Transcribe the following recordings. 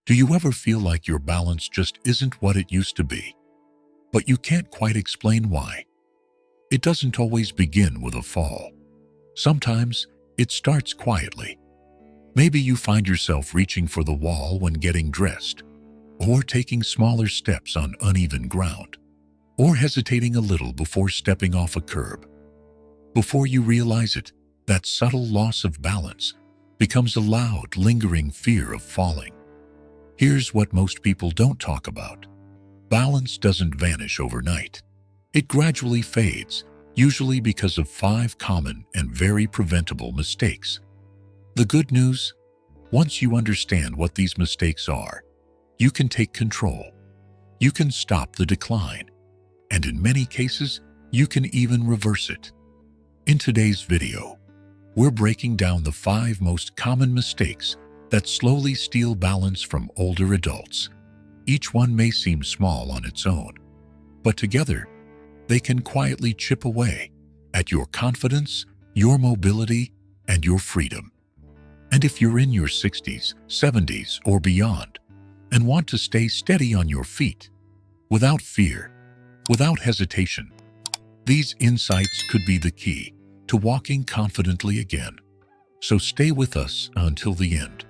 Do you ever feel like your balance just isn't what it used to be, but you can't quite explain why? It doesn't always begin with a fall. Sometimes it starts quietly. Maybe you find yourself reaching for the wall when getting dressed, or taking smaller steps on uneven ground, or hesitating a little before stepping off a curb. Before you realize it, that subtle loss of balance becomes a loud, lingering fear of falling. Here's what most people don't talk about. Balance doesn't vanish overnight. It gradually fades, usually because of 5 common and very preventable mistakes. The good news? Once you understand what these mistakes are, you can take control. You can stop the decline. And in many cases, you can even reverse it. In today's video, we're breaking down the 5 most common mistakes that slowly steal balance from older adults. Each one may seem small on its own, but together, they can quietly chip away at your confidence, your mobility, and your freedom. And if you're in your 60s, 70s, or beyond, and want to stay steady on your feet, without fear, without hesitation, these insights could be the key to walking confidently again. So stay with us until the end.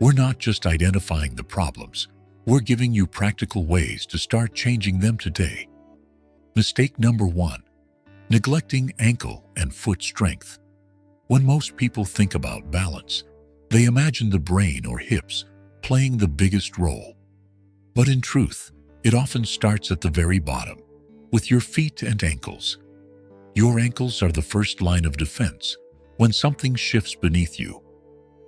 We're not just identifying the problems, we're giving you practical ways to start changing them today. Mistake number 1: neglecting ankle and foot strength. When most people think about balance, they imagine the brain or hips playing the biggest role. But in truth, it often starts at the very bottom, with your feet and ankles. Your ankles are the first line of defense when something shifts beneath you.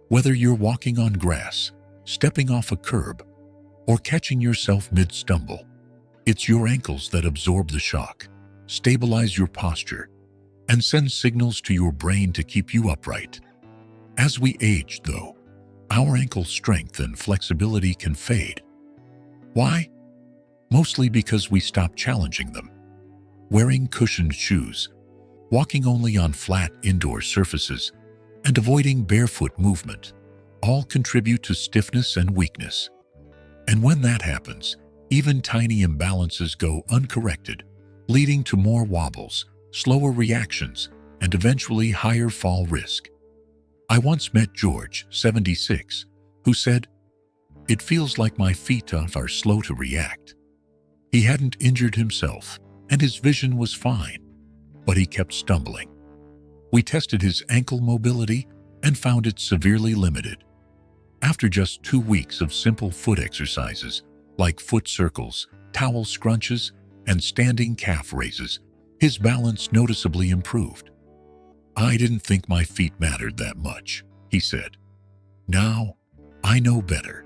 Whether you're walking on grass, stepping off a curb, or catching yourself mid-stumble, it's your ankles that absorb the shock, stabilize your posture, and send signals to your brain to keep you upright. As we age, though, our ankle strength and flexibility can fade. Why? Mostly because we stop challenging them. Wearing cushioned shoes, walking only on flat indoor surfaces, and avoiding barefoot movement all contribute to stiffness and weakness. And when that happens, even tiny imbalances go uncorrected, leading to more wobbles, slower reactions, and eventually higher fall risk. I once met George, 76, who said, "It feels like my feet are slow to react." He hadn't injured himself, and his vision was fine, but he kept stumbling. We tested his ankle mobility and found it severely limited. After just 2 weeks of simple foot exercises, like foot circles, towel scrunches, and standing calf raises, his balance noticeably improved. "I didn't think my feet mattered that much," he said. "Now, I know better."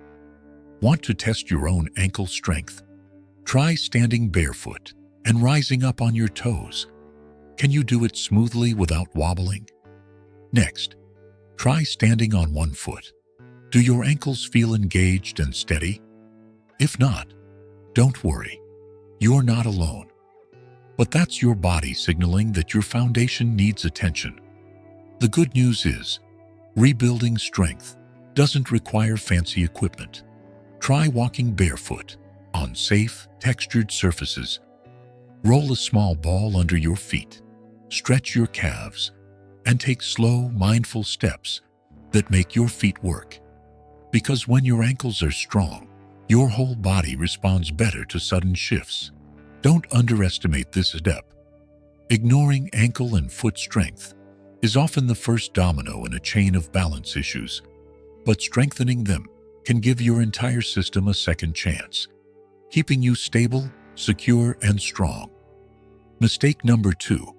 Want to test your own ankle strength? Try standing barefoot and rising up on your toes. Can you do it smoothly without wobbling? Next, try standing on one foot. Do your ankles feel engaged and steady? If not, don't worry. You're not alone. But that's your body signaling that your foundation needs attention. The good news is, rebuilding strength doesn't require fancy equipment. Try walking barefoot on safe, textured surfaces. Roll a small ball under your feet, stretch your calves, and take slow, mindful steps that make your feet work. Because when your ankles are strong, your whole body responds better to sudden shifts. Don't underestimate this step. Ignoring ankle and foot strength is often the first domino in a chain of balance issues, but strengthening them can give your entire system a second chance, keeping you stable, secure, and strong. Mistake number 2: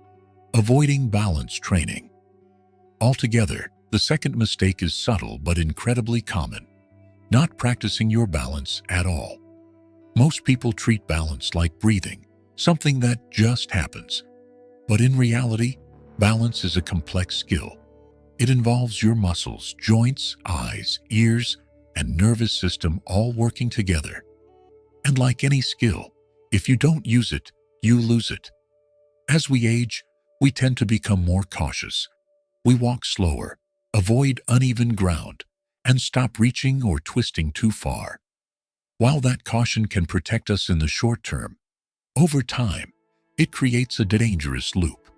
avoiding balance training. Altogether, the second mistake is subtle but incredibly common: not practicing your balance at all. Most people treat balance like breathing, something that just happens. But in reality, balance is a complex skill. It involves your muscles, joints, eyes, ears, and nervous system all working together. And like any skill, if you don't use it, you lose it. As we age, we tend to become more cautious. We walk slower, avoid uneven ground, and stop reaching or twisting too far. While that caution can protect us in the short term, over time, it creates a dangerous loop.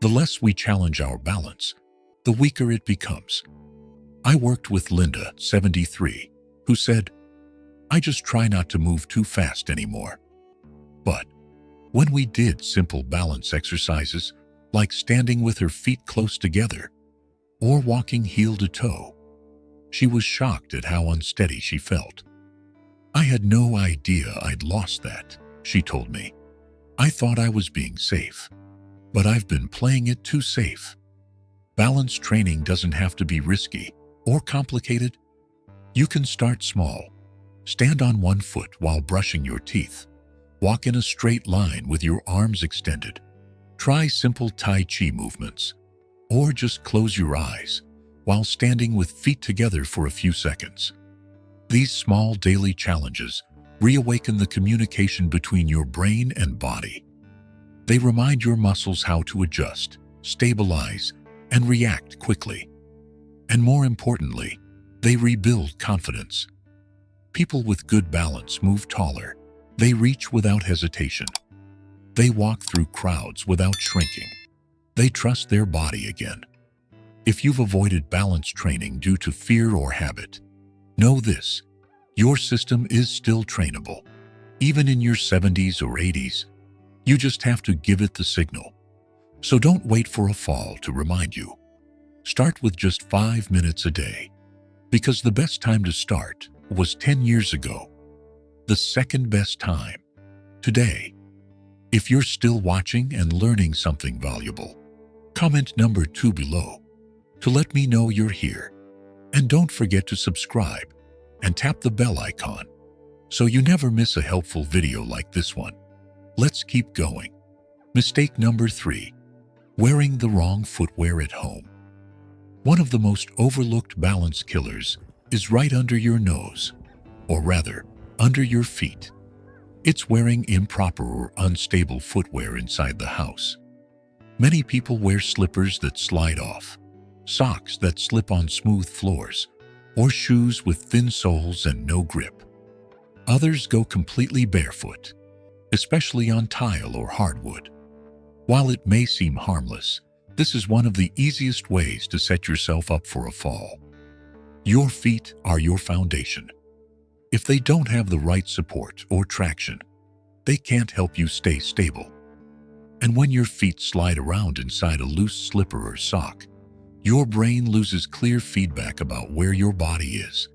The less we challenge our balance, the weaker it becomes. I worked with Linda, 73, who said, "I just try not to move too fast anymore." But when we did simple balance exercises, like standing with her feet close together or walking heel to toe, she was shocked at how unsteady she felt. "I had no idea I'd lost that," she told me. "I thought I was being safe, but I've been playing it too safe." Balance training doesn't have to be risky or complicated. You can start small. Stand on one foot while brushing your teeth. Walk in a straight line with your arms extended. Try simple Tai Chi movements. Or just close your eyes while standing with feet together for a few seconds. These small daily challenges reawaken the communication between your brain and body. They remind your muscles how to adjust, stabilize, and react quickly. And more importantly, they rebuild confidence. People with good balance move taller. They reach without hesitation. They walk through crowds without shrinking. They trust their body again. If you've avoided balance training due to fear or habit, know this: your system is still trainable. Even in your 70s or 80s, you just have to give it the signal. So don't wait for a fall to remind you. Start with just 5 minutes a day, because the best time to start was 10 years ago. The second best time, today. If you're still watching and learning something valuable, comment number 2 below to let me know you're here. And don't forget to subscribe and tap the bell icon so you never miss a helpful video like this one. Let's keep going. Mistake number 3, wearing the wrong footwear at home. One of the most overlooked balance killers is right under your nose, or rather, under your feet. It's wearing improper or unstable footwear inside the house. Many people wear slippers that slide off, socks that slip on smooth floors, or shoes with thin soles and no grip. Others go completely barefoot, especially on tile or hardwood. While it may seem harmless, this is one of the easiest ways to set yourself up for a fall. Your feet are your foundation. If they don't have the right support or traction, they can't help you stay stable. And when your feet slide around inside a loose slipper or sock, your brain loses clear feedback about where your body is.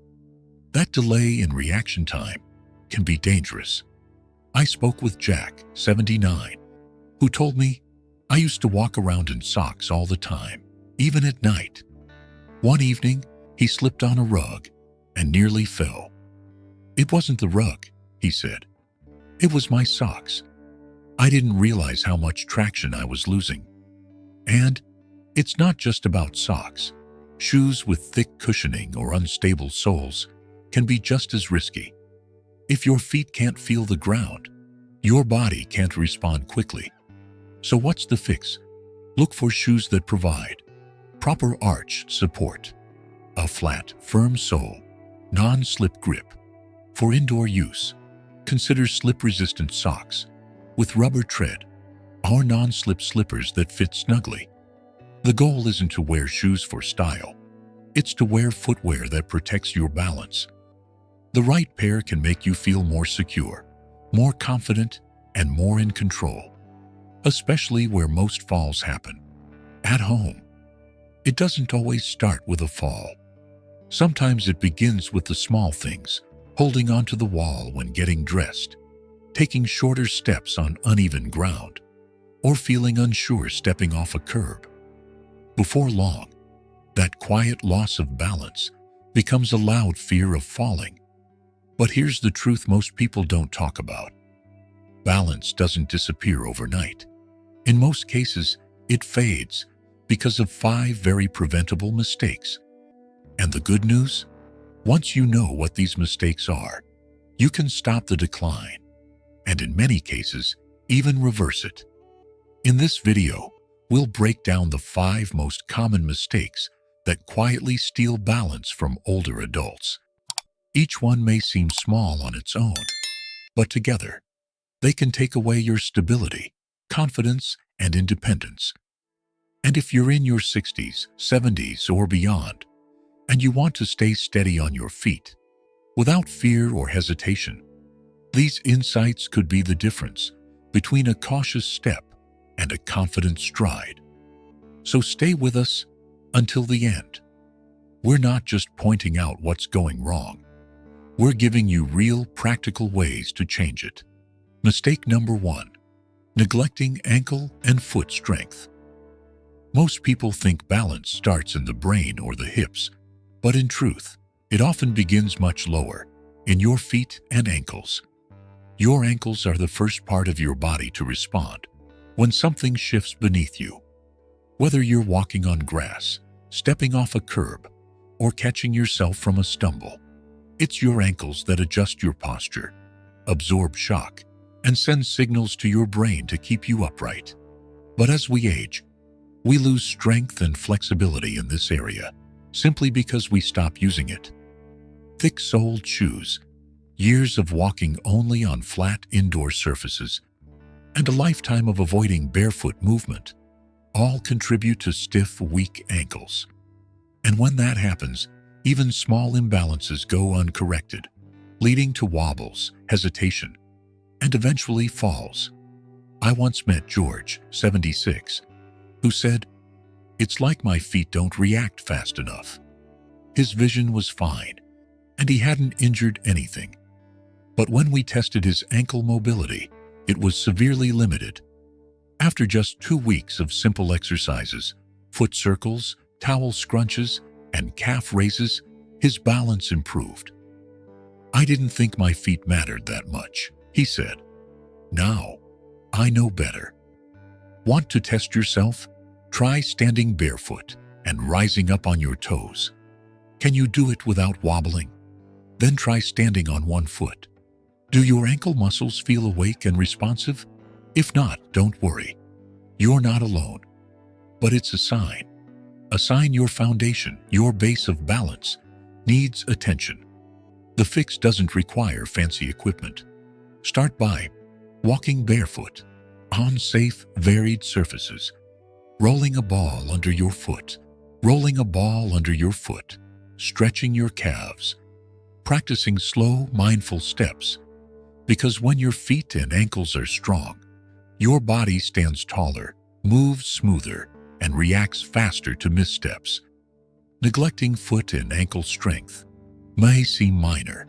That delay in reaction time can be dangerous. I spoke with Jack, 79, who told me, "I used to walk around in socks all the time, even at night. One evening, he slipped on a rug and nearly fell. It wasn't the rug," he said. "It was my socks. I didn't realize how much traction I was losing." And it's not just about socks. Shoes with thick cushioning or unstable soles can be just as risky. If your feet can't feel the ground, your body can't respond quickly. So what's the fix? Look for shoes that provide proper arch support, a flat, firm sole, non-slip grip. For indoor use, consider slip-resistant socks with rubber tread or non-slip slippers that fit snugly. The goal isn't to wear shoes for style. It's to wear footwear that protects your balance. The right pair can make you feel more secure, more confident, and more in control, especially where most falls happen, at home. It doesn't always start with a fall. Sometimes it begins with the small things: holding onto the wall when getting dressed, taking shorter steps on uneven ground, or feeling unsure stepping off a curb. Before long, that quiet loss of balance becomes a loud fear of falling. But here's the truth most people don't talk about. Balance doesn't disappear overnight. In most cases, it fades because of 5 very preventable mistakes. And the good news? Once you know what these mistakes are, you can stop the decline, and in many cases, even reverse it. In this video, we'll break down the 5 most common mistakes that quietly steal balance from older adults. Each one may seem small on its own, but together, they can take away your stability, confidence, and independence. And if you're in your 60s, 70s, or beyond, and you want to stay steady on your feet, without fear or hesitation, these insights could be the difference between a cautious step and a confident stride. So stay with us until the end. We're not just pointing out what's going wrong. We're giving you real, practical ways to change it. Mistake number 1: neglecting ankle and foot strength. Most people think balance starts in the brain or the hips, but in truth, it often begins much lower, in your feet and ankles. Your ankles are the first part of your body to respond when something shifts beneath you. Whether you're walking on grass, stepping off a curb, or catching yourself from a stumble, it's your ankles that adjust your posture, absorb shock, and send signals to your brain to keep you upright. But as we age, we lose strength and flexibility in this area simply because we stop using it. Thick-soled shoes, years of walking only on flat indoor surfaces, and a lifetime of avoiding barefoot movement all contribute to stiff, weak ankles. And when that happens, even small imbalances go uncorrected, leading to wobbles, hesitation, and eventually falls. I once met George, 76, who said, "It's like my feet don't react fast enough." His vision was fine, and he hadn't injured anything. But when we tested his ankle mobility, it was severely limited. After just 2 weeks of simple exercises, foot circles, towel scrunches, and calf raises, his balance improved. "I didn't think my feet mattered that much," he said. "Now, I know better." Want to test yourself? Try standing barefoot and rising up on your toes. Can you do it without wobbling? Then try standing on one foot. Do your ankle muscles feel awake and responsive? If not, don't worry. You're not alone. But it's a sign. A sign your foundation, your base of balance, needs attention. The fix doesn't require fancy equipment. Start by walking barefoot on safe, varied surfaces, rolling a ball under your foot, stretching your calves, practicing slow, mindful steps, because when your feet and ankles are strong, your body stands taller, moves smoother, and reacts faster to missteps. Neglecting foot and ankle strength may seem minor,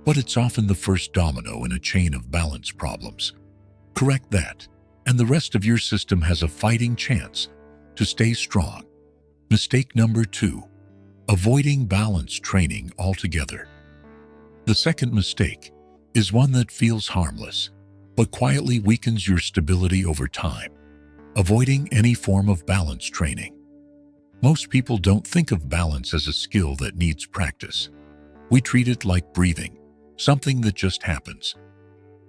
but it's often the first domino in a chain of balance problems. Correct that, and the rest of your system has a fighting chance to stay strong. Mistake number 2: avoiding balance training altogether. The second mistake is one that feels harmless, but quietly weakens your stability over time: avoiding any form of balance training. Most people don't think of balance as a skill that needs practice. We treat it like breathing, something that just happens.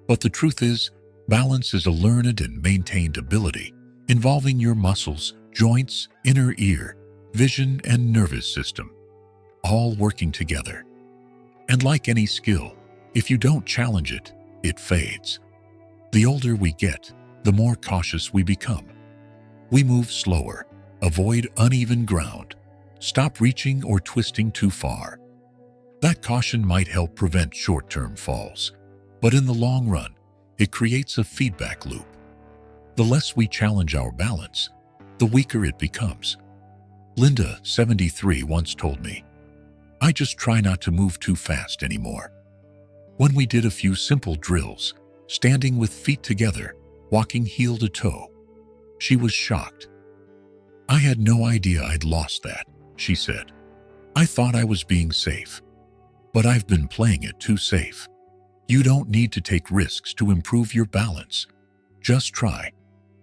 But the truth is, balance is a learned and maintained ability involving your muscles, joints, inner ear, vision, and nervous system, all working together. And like any skill, if you don't challenge it, it fades. The older we get, the more cautious we become. We move slower, avoid uneven ground, stop reaching or twisting too far. That caution might help prevent short-term falls, but in the long run, it creates a feedback loop. The less we challenge our balance, the weaker it becomes. Linda, 73, once told me, "I just try not to move too fast anymore." When we did a few simple drills, standing with feet together, walking heel to toe, she was shocked. "I had no idea I'd lost that," she said. "I thought I was being safe, but I've been playing it too safe." You don't need to take risks to improve your balance. Just try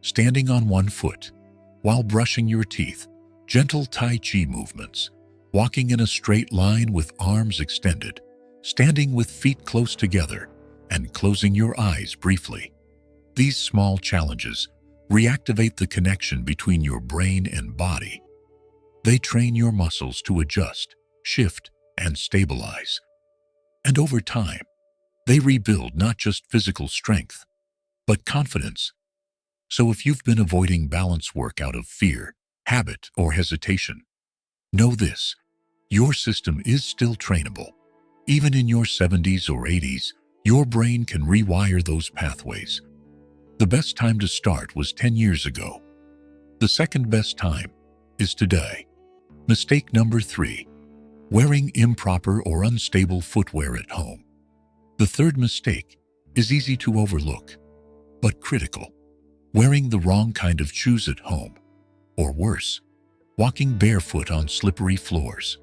standing on one foot while brushing your teeth, gentle Tai Chi movements, walking in a straight line with arms extended, standing with feet close together, and closing your eyes briefly. These small challenges reactivate the connection between your brain and body. They train your muscles to adjust, shift, and stabilize. And over time, they rebuild not just physical strength, but confidence. So if you've been avoiding balance work out of fear, habit, or hesitation, know this: your system is still trainable. Even in your 70s or 80s, your brain can rewire those pathways. The best time to start was 10 years ago. The second best time is today. Mistake number 3: wearing improper or unstable footwear at home. The third mistake is easy to overlook, but critical: wearing the wrong kind of shoes at home, or worse, walking barefoot on slippery floors.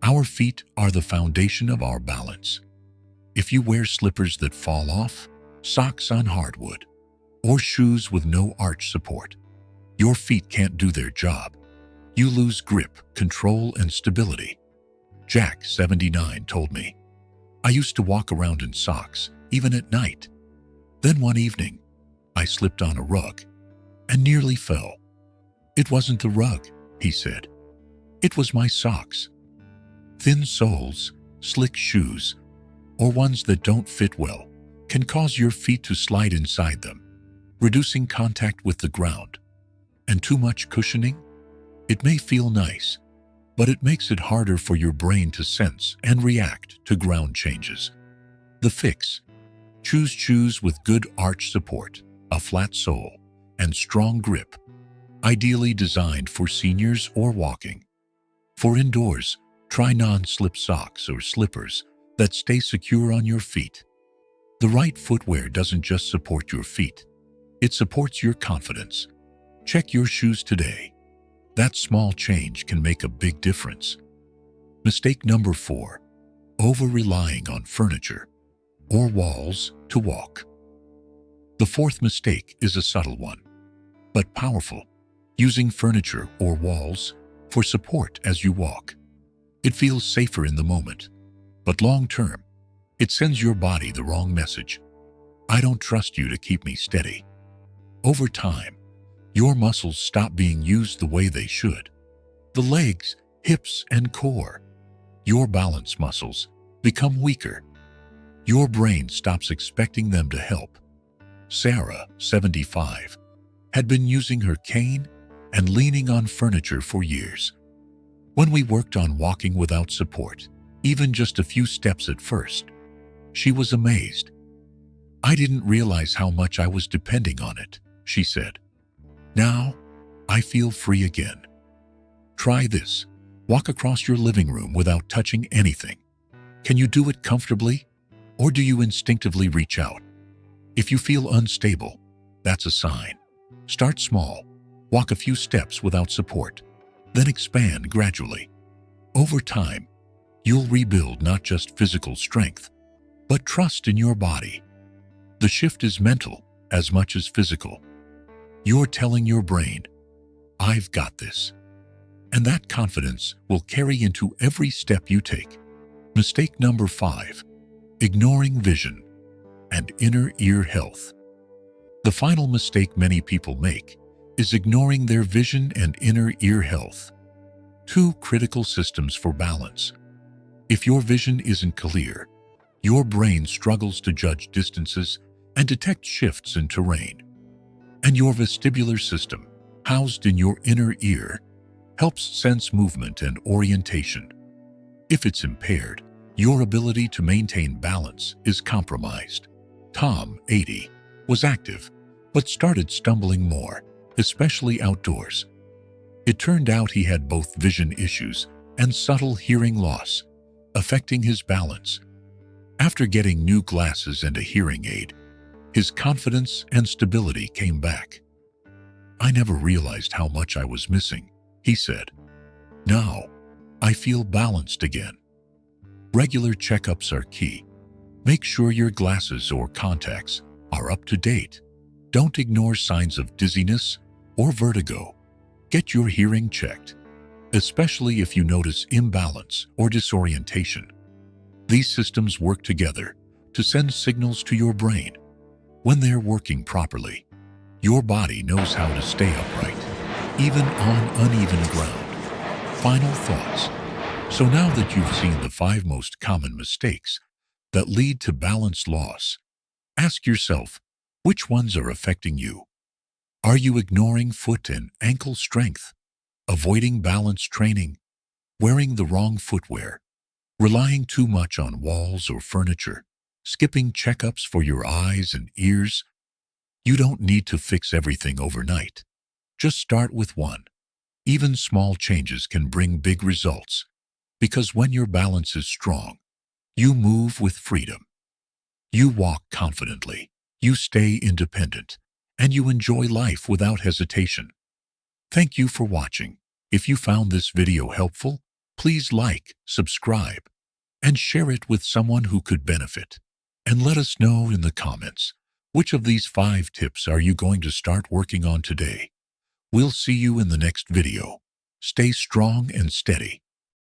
Our feet are the foundation of our balance. If you wear slippers that fall off, socks on hardwood, or shoes with no arch support, your feet can't do their job. You lose grip, control, and stability. Jack, 79, told me, "I used to walk around in socks, even at night. Then one evening, I slipped on a rug and nearly fell. It wasn't the rug," he said. "It was my socks." Thin soles, slick shoes, or ones that don't fit well can cause your feet to slide inside them, reducing contact with the ground. And too much cushioning? It may feel nice, but it makes it harder for your brain to sense and react to ground changes. The fix: choose shoes with good arch support, a flat sole, and strong grip, ideally designed for seniors or walking. For indoors, try non-slip socks or slippers that stay secure on your feet. The right footwear doesn't just support your feet, it supports your confidence. Check your shoes today. That small change can make a big difference. Mistake number 4: over-relying on furniture or walls to walk. The fourth mistake is a subtle one, but powerful: using furniture or walls for support as you walk. It feels safer in the moment, but long-term, it sends your body the wrong message. "I don't trust you to keep me steady." Over time, your muscles stop being used the way they should. The legs, hips, and core, your balance muscles, become weaker. Your brain stops expecting them to help. Sarah, 75, had been using her cane and leaning on furniture for years. When we worked on walking without support, even just a few steps at first, she was amazed. "I didn't realize how much I was depending on it," she said. "Now, I feel free again." Try this. Walk across your living room without touching anything. Can you do it comfortably, or do you instinctively reach out? If you feel unstable, that's a sign. Start small. Walk a few steps without support, then expand gradually. Over time, you'll rebuild not just physical strength, but trust in your body. The shift is mental as much as physical. You're telling your brain, "I've got this." And that confidence will carry into every step you take. Mistake number 5: ignoring vision and inner ear health. The final mistake many people make is ignoring their vision and inner ear health, two critical systems for balance. If your vision isn't clear, your brain struggles to judge distances and detect shifts in terrain. And your vestibular system, housed in your inner ear, helps sense movement and orientation. If it's impaired, your ability to maintain balance is compromised. Tom, 80, was active, but started stumbling more, especially outdoors. It turned out he had both vision issues and subtle hearing loss, affecting his balance. After getting new glasses and a hearing aid, his confidence and stability came back. "I never realized how much I was missing," he said. "Now, I feel balanced again." Regular checkups are key. Make sure your glasses or contacts are up to date. Don't ignore signs of dizziness or vertigo. Get your hearing checked, especially if you notice imbalance or disorientation. These systems work together to send signals to your brain. When they're working properly, your body knows how to stay upright, even on uneven ground. Final thoughts. So now that you've seen the 5 most common mistakes, that lead to balance loss. Ask yourself, which ones are affecting you? Are you ignoring foot and ankle strength, avoiding balance training, wearing the wrong footwear, relying too much on walls or furniture, skipping checkups for your eyes and ears? You don't need to fix everything overnight. Just start with one. Even small changes can bring big results, because when your balance is strong, you move with freedom. You walk confidently, you stay independent, and you enjoy life without hesitation. Thank you for watching. If you found this video helpful, please like, subscribe, and share it with someone who could benefit. And let us know in the comments, which of these 5 tips are you going to start working on today? We'll see you in the next video. Stay strong and steady.